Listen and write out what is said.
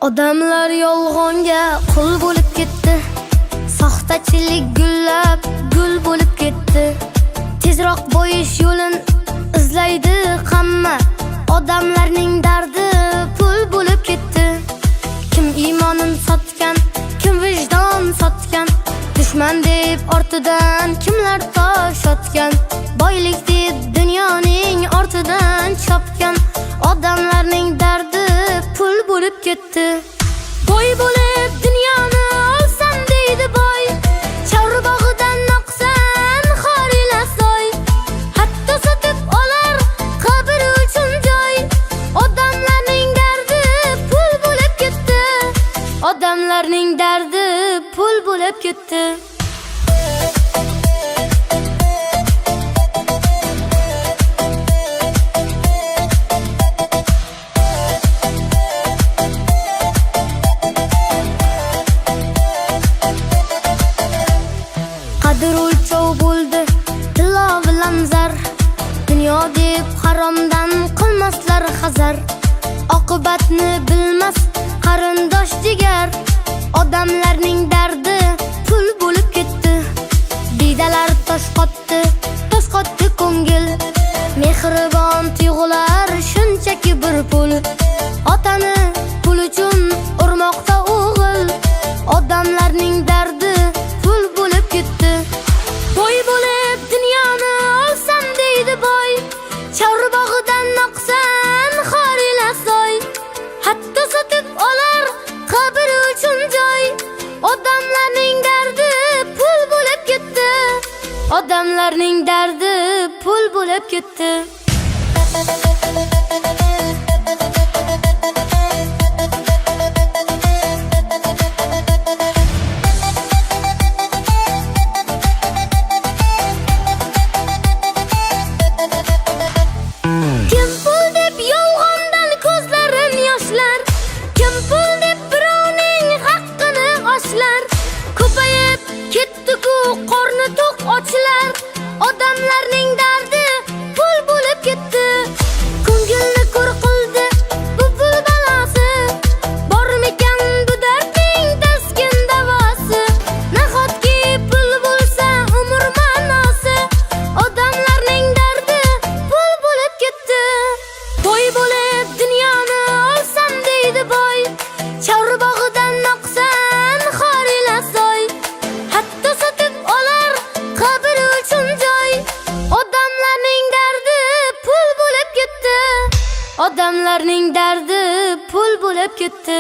Odamlar yolg'onga qul bo'lib ketdi. Soxtachilik gullab gul bo'lib ketdi. Tezroq boyish yo'lin izlaydi hamma. Odamlarning dardi pul bo'lib ketdi. Kim iymonin sotgan, kim vijdon sotgan, dushman deb ortidan kimlar tosh otgan, boylik deb dunyoning ortidan chopgan. Odamlarning dardi pul bo'lib ketdi. Boy bo'lib dunyoni olsam deydi boy, chorbog'idan oqsan xorilasoy, hatto sotib olar qabr uchun joy. Odamlarning dardi pul bo'lib ketdi. Odamlarning dardi pul bo'lib ketdi. Qadr o'lchov bo'ldi tilo bilan zar, dunyo deb haromdan qilmaslar hazar. Oqibatni bilmas qarindosh jigar, odamlarning dardi pul bo'lib ketdi. Didalar tosh qotdi ko'ngil, mehribon tuyg'ular shunchaki bir pul. Otani pul uchun urmoqda o'g'il, odamlarning dardi pul bo'lib ketdi. Boy bo'lib dunyoni olsam deydi boy, chorbog'idan oqsan xorilasoy, hatto sotib olar qabr uchun joy. Odamlarning dardi pul bo'lib ketdi. Odamlarning dardi pul bo'lib ketdi. Kim pul deb yolg'ondan ko'zlarin yoshlar, kim pul deb birovning haqqini oshlar. Ko'payib ketdi-ku qorni to'q ochlar, odamlarning dardi pul bo'lib ketdi. Ko'ngilni ko'r qildi bu pul balosi, bormikan bu dardning taskin davosi. Nahotki pul bo'lsa umr ma'nosi, odamlarning dardi pul bo'lib ketdi. Boy bo'lib dunyoni olsam deydi boy, chorbog'idan oqsan xorilasoy, hatto sotib olar qabr uchun joy. Odamlarning dardi pul bo'lib ketdi. Odamlarning dardi pul bo'lib ketdi.